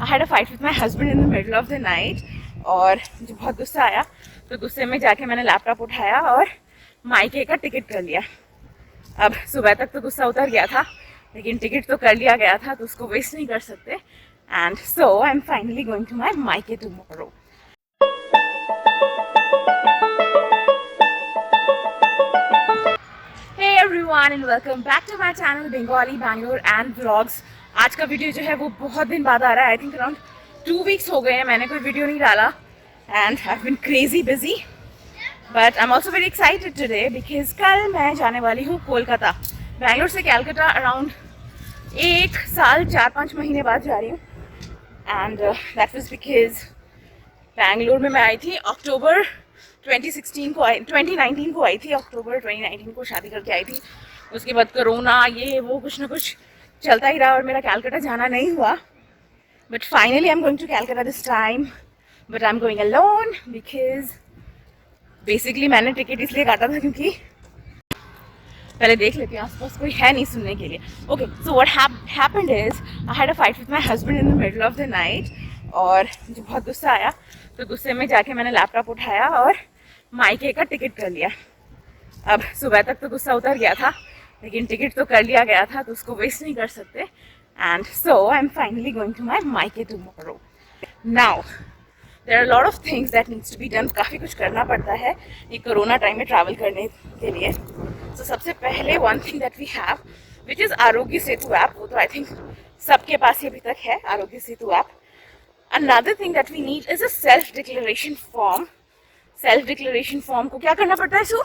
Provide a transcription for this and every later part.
I had a fight with my husband in the middle of the night और मुझे बहुत गुस्सा आया, तो गुस्से में जाके मैंने लैपटॉप उठाया और मायके का टिकट कर लिया। अब सुबह तक तो गुस्सा उतर गया था, लेकिन टिकट तो कर लिया गया था तो उसको वेस्ट नहीं कर सकते। And so I am finally going to my मायके tomorrow. Hey everyone and welcome back to my channel Bengali Bangalore and Vlogs। आज का वीडियो जो है वो बहुत दिन बाद आ रहा है। आई थिंक अराउंड 2 वीक्स हो गए हैं मैंने कोई वीडियो नहीं डाला and I have been crazy busy, but I am also very excited today because कल मैं जाने वाली हूँ कोलकाता। बैंगलोर से कैलकाटा अराउंड 1 साल 4-5 महीने बाद जा रही हूँ and that was because Bangalore में मैं आई थी अक्टूबर 2019 को आई थी। अक्टूबर 2019 को शादी करके आई थी। उसके बाद कोरोना ये वो कुछ ना कुछ चलता ही रहा और मेरा कैलकाटा जाना नहीं हुआ। But finally I am going to Calcutta this time, but I am going alone because basically मैंने टिकट इसलिए काटा था क्योंकि पहले देख लेती हूँ आसपास कोई है नहीं सुनने के लिए। Okay, so what happened is I had a fight with my husband in the middle of the night और मुझे बहुत गुस्सा आया, तो गुस्से में जाके मैंने लैपटॉप उठाया और मायके का टिकट कर लिया। अब सुबह तक तो गुस्सा उतर गया था, लेकिन टिकट तो कर लिया गया था तो उसको वेस्ट नहीं कर सकते। And so I am finally going to my मायके tomorrow. Now there are lot of things that needs to be done. काफ़ी कुछ करना पड़ता है ये कोरोना टाइम में ट्रैवल करने के लिए। तो सबसे पहले one thing that we have which is Aarogya Setu app. वो तो आई थिंक सबके पास ही अभी तक है Aarogya Setu app. Another thing that we need is a self-declaration form। Self declaration form को क्या करना पड़ता है सो?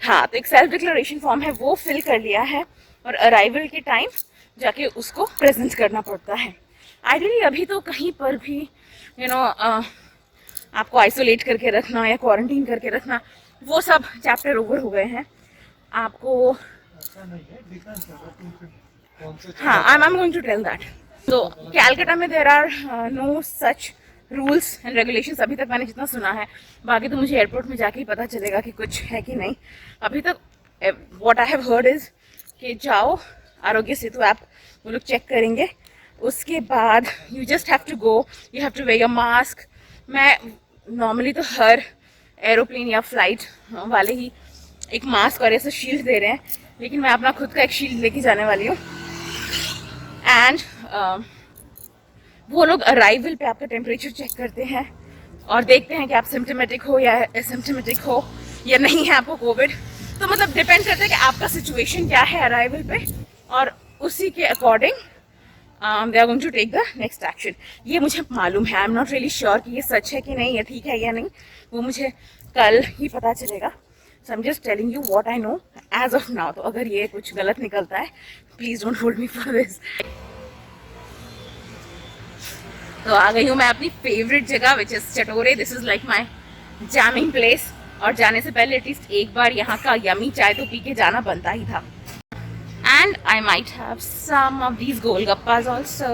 हाँ, तो एक सेल्फ-डिक्लेरेशन फॉर्म है वो फिल कर लिया है और अराइवल के टाइम जाके उसको प्रेजेंट करना पड़ता है। आइडियली अभी तो कहीं पर भी आपको आइसोलेट करके रखना या क्वारंटीन करके रखना वो सब चैप्टर ओवर हो गए हैं। आपको हाँ, I am going to tell that. तो कैलकाटा में there are no such rules and regulations अभी तक मैंने जितना सुना है। बाकी तो मुझे एयरपोर्ट में जाके ही पता चलेगा कि कुछ है कि नहीं। अभी तक what I have heard is कि जाओ आरोग्य सेतु ऐप वो लोग चेक करेंगे, उसके बाद you just have to go, you have to wear your mask. मैं नॉर्मली तो हर एरोप्लेन या फ्लाइट वाले ही एक मास्क और ऐसे शील्ड दे रहे हैं, लेकिन मैं अपना खुद का एक शील्ड लेके जाने वाली हूँ। एंड वो लोग अराइवल पे आपका टेम्परेचर चेक करते हैं और देखते हैं कि आप सिम्टोमेटिक हो या एसिम्टोमेटिक हो या नहीं है आपको कोविड। तो मतलब डिपेंड करता है कि आपका सिचुएशन क्या है अराइवल पे, और उसी के according they are going to take the next action. ये मुझे मालूम है, I am not really sure कि ये सच है कि नहीं, या ठीक है या नहीं, वो मुझे कल ही पता चलेगा। So I am just telling you what I know as of now. तो अगर ये कुछ गलत निकलता है please don't hold me for this. तो आ गई हूँ मैं अपनी फेवरेट जगह which is Chatore. This is like my jamming place, और जाने से पहले एटलीस्ट एक बार यहाँ का यमी चाय तो पी के जाना बनता ही था। And I might have some of these golgappas also.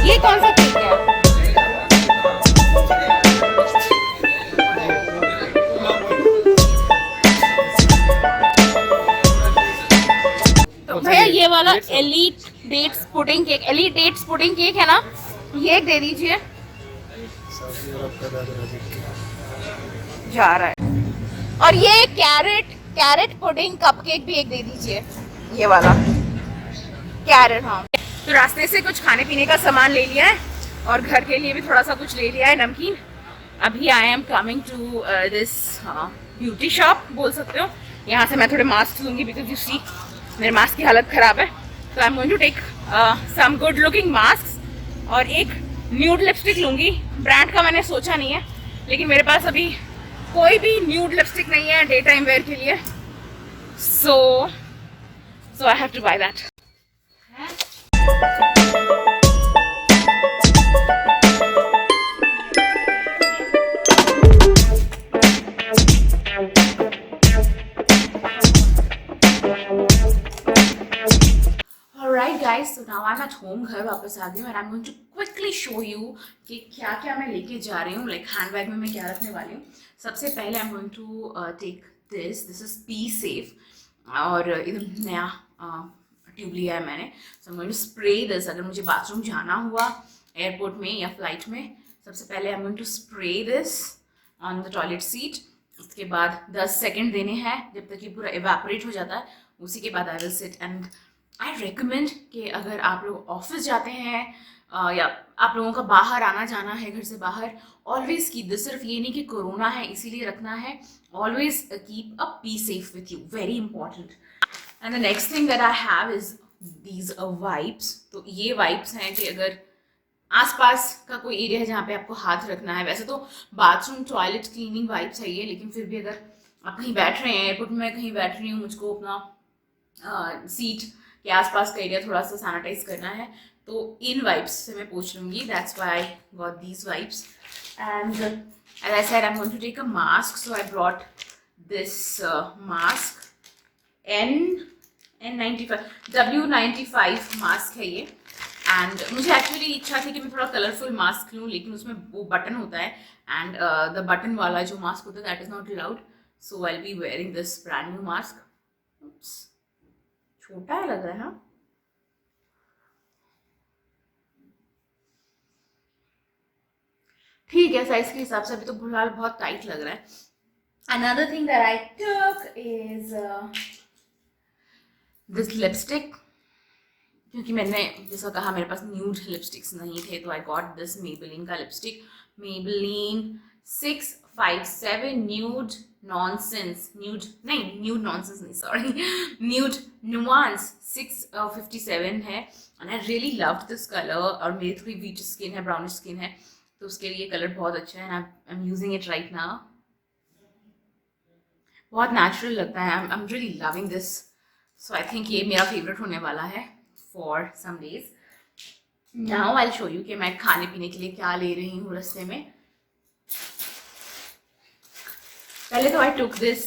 ये कौन सा केक है? ये वाला एलीट डेट्स पुडिंग केक है ना, ये एक दे दीजिए। जा रहा है। और ये कैरेट पुडिंग कपकेक भी एक दे दीजिए, ये वाला कैरेट। हाँ, तो रास्ते से कुछ खाने पीने का सामान ले लिया है और घर के लिए भी थोड़ा सा कुछ ले लिया है, नमकीन। अभी I am coming to this beauty shop बोल सकते हो। यहाँ से मैं थोड़े मास्क लूँगी बिकॉज यू सी मेरे मास्क की हालत ख़राब है। तो I am going to take some good looking mask और एक न्यूड लिपस्टिक लूँगी। ब्रांड का मैंने सोचा नहीं है, लेकिन मेरे पास अभी कोई भी न्यूड लिपस्टिक नहीं है डे टाइम वेयर के लिए। So I have to buy that. Alright guys, so now I'm at home, घर वापस आ गई हूँ and I'm going to quickly quickly show you कि क्या क्या मैं लेके जा रही हूँ, लाइक हैंड बैग में मैं क्या रखने वाली हूँ. सबसे पहले I am going to take this is Pee Safe, और एकदम नया ट्यूब लिया है मैंने. So I am going to spray this. अगर मुझे बाथरूम जाना हुआ एयरपोर्ट में या फ्लाइट में, सबसे पहले I am going to spray this on the toilet seat. उसके बाद 10 सेकेंड देने हैं जब तक ये पूरा इवेपोरेट हो जाता है. उसी के बाद I will sit. And I recommend कि अगर आप लोग ऑफिस जाते हैं या आप लोगों का बाहर आना जाना है घर से बाहर, ऑलवेज कीप दिस. सिर्फ ये नहीं कि कोरोना है इसीलिए रखना है, always keep a P safe with you, very important. And the next thing that I have is these wipes. तो ये वाइप्स हैं कि अगर आसपास का कोई एरिया है जहाँ पे आपको हाथ रखना है, वैसे तो बाथरूम टॉयलेट क्लीनिंग वाइप्स है ये, लेकिन फिर भी अगर आप कहीं बैठ रहे हैं, एयरपोर्ट में कहीं बैठ रही हूँ, मुझको अपना सीट के आसपास का एरिया थोड़ा सा सैनिटाइज करना है, तो इन वाइप्स से मैं पूछ लूँगी. That's why I got these wipes. And as I said I am going to take a mask, so I brought this mask. N95 W95 mask है ये. एंड मुझे एक्चुअली इच्छा थी कि मैं थोड़ा कलरफुल मास्क लूँ, लेकिन उसमें वो बटन होता है एंड द बटन वाला जो मास्क होता है that is not allowed. So I will be wearing this brand new mask. छोटा है लग रहा है. हाँ, ठीक है, साइज के हिसाब से अभी तो फिलहाल बहुत टाइट लग रहा है. Another thing that I took is this lipstick. क्योंकि मैंने जैसा कहा मेरे पास न्यूड लिपस्टिक्स नहीं थे, तो आई गॉट दिस मेबेलिन का lipstick. Maybelline 657 nude nonsense, nude नहीं, न्यूड नॉनसेंस नहीं, सॉरी, न्यूड नुआंस 657 है. And I really loved this colour. और मेरी थोड़ी वीट स्किन है, ब्राउनिश स्किन है, तो उसके लिए कलर बहुत अच्छा है. And I am using it right now. बहुत नेचुरल लगता है. I am really loving this. So I think ये मेरा फेवरेट होने वाला है for some days. Now I'll show you कि मैं खाने पीने के लिए क्या ले रही हूँ रास्ते में. पहले तो I took this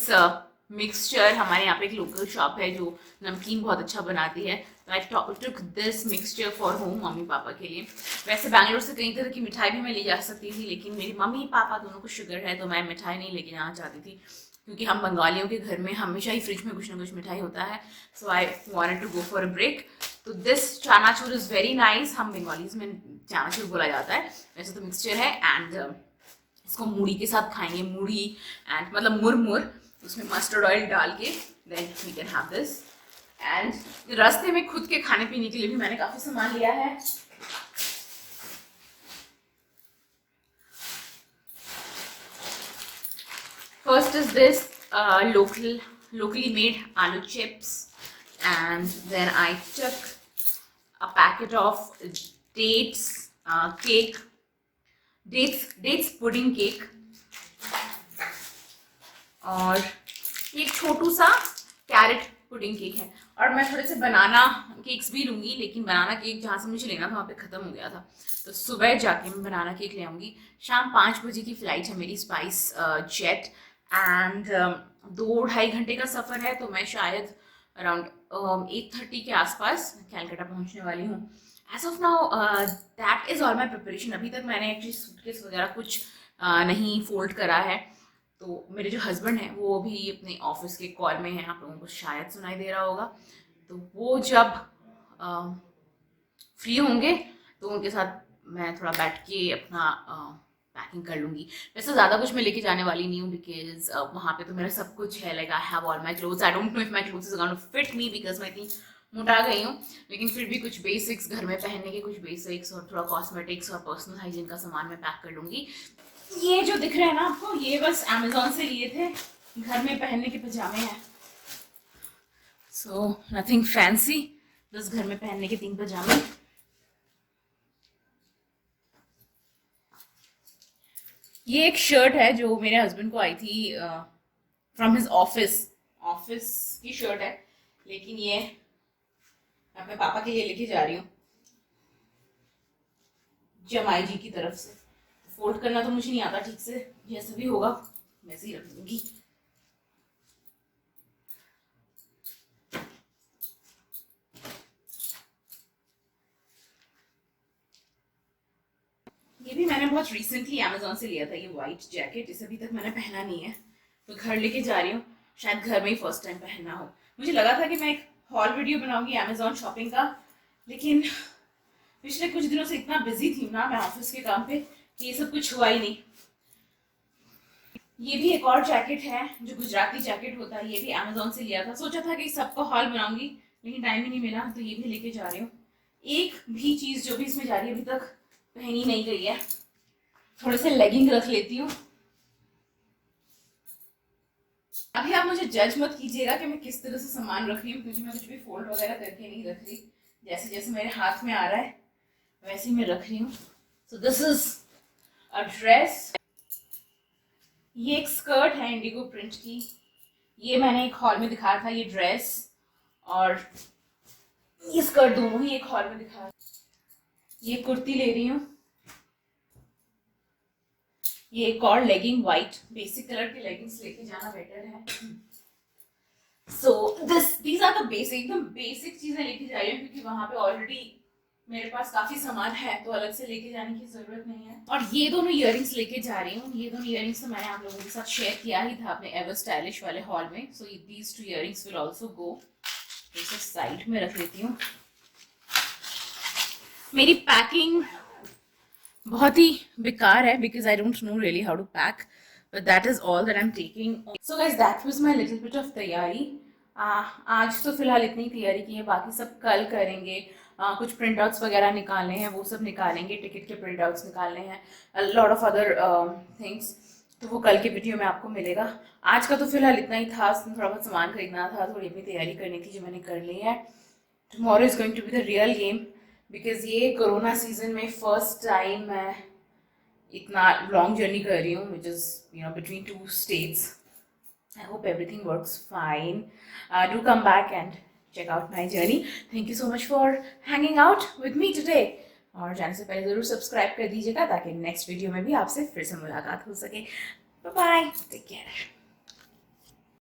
mixture. हमारे यहाँ पे एक लोकल शॉप है जो नमकीन बहुत अच्छा बनाती है, तो I took this mixture for home, mummy papa के लिए. वैसे बैंगलोर से कई तरह की मिठाई भी मैं ले जा सकती थी, लेकिन मेरी मम्मी पापा दोनों को शुगर है, तो मैं मिठाई नहीं लेके जाना चाहती थी, क्योंकि हम बंगालियों के घर में हमेशा ही फ्रिज में कुछ ना कुछ मिठाई होता है. So I wanted to go for a break. तो this chanachur is very nice. हम बंगालीज में चानाचूर बोला जाता है, वैसे तो मिक्सचर है. एंड इसको मूढ़ी के साथ खाएंगे, मूढ़ी एंड मतलब मुरमुर, उसमें मस्टर्ड ऑयल डाल के then we can have this. And रास्ते में खुद के खाने पीने के लिए भी मैंने काफ़ी सामान लिया है. First is this locally made aloo chips, and then I took a packet of dates dates pudding cake, और एक छोटू सा कैरेट पुडिंग केक है. और मैं थोड़े से बनाना केक्स भी लूँगी, लेकिन बनाना केक जहाँ से मुझे लेना था वहाँ पे ख़त्म हो गया था, तो सुबह जाके मैं बनाना केक ले आऊँगी. शाम 5 बजे की फ़्लाइट है मेरी, स्पाइस जेट. एंड 2-2.5 घंटे का सफ़र है, तो मैं शायद अराउंड 8:30 के आसपास कैलकाटा पहुँचने वाली हूँ. As of now that is all my preparation. अभी तक मैंने एक्चुअली सूटकेस वगैरह कुछ नहीं फोल्ड करा है. तो मेरे जो हस्बैंड हैं वो भी अपने ऑफिस के कॉल में हैं, आप लोगों को शायद सुनाई दे रहा होगा. तो वो जब फ्री होंगे तो उनके साथ मैं थोड़ा बैठ के अपना पैकिंग कर लूँगी. वैसे ज़्यादा कुछ मैं लेके जाने वाली नहीं हूँ, बिकॉज वहाँ पे तो मेरा सब कुछ है. Like I have all my clothes. I don't know if my clothes is going to fit me, because मैं इतनी मोटा गई हूँ, लेकिन फिर भी कुछ बेसिक्स घर में पहनने के कुछ बेसिक्स और थोड़ा कॉस्मेटिक्स और पर्सनल हाइजीन का सामान मैं पैक कर लूँगी. ये जो दिख रहा है ना आपको, ये बस अमेजोन से लिए थे, घर में पहनने के पजामे हैं. सो नथिंग फैंसी, बस घर में पहनने के 3 पजामे. ये एक शर्ट है जो मेरे हस्बैंड को आई थी फ्रॉम हिज ऑफिस की शर्ट है, लेकिन ये अपने पापा के लिए लेके जा रही हूँ जमाई जी की तरफ से. फोल्ड करना तो मुझे नहीं आता ठीक से, जैसे भी होगा वैसे ही रख दूंगी. भी मैंने बहुत रिसेंटली अमेजोन से लिया था ये वाइट जैकेट, इसे अभी तक मैंने पहना नहीं है, तो घर लेके जा रही हूँ, शायद घर में ही फर्स्ट टाइम पहनना हो। मुझे लगा था कि मैं एक हॉल वीडियो बनाऊंगी अमेजोन शॉपिंग का, लेकिन पिछले कुछ दिनों से इतना बिजी थी ना मैं ऑफिस के काम पे कि ये सब कुछ हुआ ही नहीं। ये भी एक और जैकेट है जो गुजराती जैकेट होता है, ये भी अमेजोन से लिया था। सोचा था कि सबका हॉल बनाऊंगी, लेकिन टाइम ही नहीं मिला, तो ये भी लेके जा रही हूँ। एक भी चीज जो भी इसमें जा रही है अभी तक पहनी नहीं गई है। थोड़े से लेगिंग रख लेती हूँ। अभी आप मुझे जज मत कीजिएगा कि मैं किस तरह से सामान रख रही हूँ, क्योंकि मैं कुछ भी फोल्ड वगैरह करके नहीं रख रही, जैसे जैसे मेरे हाथ में आ रहा है वैसे ही मैं रख रही हूँ। So this is a dress, ये एक स्कर्ट है इंडिगो प्रिंट की, ये मैंने एक हॉल में दिखाया था ये ड्रेस, और ये स्कर्ट दोनों ही एक हॉल में दिखाया। ये कुर्ती ले रही हूँ, ये एक और लेगिंग वाइट बेसिक कलर की लेगिंग्स लेके जाना बेटर है। So these are the basic, एकदम बेसिक चीजें लेके जा रही हूँ, क्योंकि वहां पे ऑलरेडी मेरे पास काफी सामान है, तो अलग से लेके जाने की जरूरत नहीं है। और ये दोनों इयररिंग्स लेके जा रही हूँ। ये दोनों इयररिंग्स तो मैंने आप लोगों के साथ शेयर किया ही था अपने एवर स्टाइलिश वाले हॉल में। So these two earrings will also go. इसे साइड में रख लेती हूँ। मेरी पैकिंग बहुत ही बेकार है, because I don't know really how to pack, but that is all that I am taking. So guys that was my little bit of तैयारी। आज तो फिलहाल इतनी तैयारी की है, बाकी सब कल करेंगे। कुछ प्रिंट आउट्स वगैरह निकालने हैं, वो सब निकालेंगे, टिकट के प्रिंट आउट्स निकालने हैं, लॉट ऑफ अदर थिंग्स, तो वो कल के वीडियो में आपको मिलेगा। आज का तो फिलहाल इतना ही था, थोड़ा बहुत सामान खरीदना था, थोड़ी अपनी तैयारी करनी थी जो मैंने कर ली है। Tomorrow is going to be the real game, because ये कोरोना सीजन में फर्स्ट टाइम मैं इतना लॉन्ग जर्नी कर रही हूँ, which is between 2 states. I hope everything works fine. Do come back and check out my journey. Thank you so much for hanging out with me today. और जाने से पहले ज़रूर सब्सक्राइब कर दीजिएगा ताकि नेक्स्ट वीडियो में भी आपसे फिर से मुलाकात हो सके। Bye bye, take care.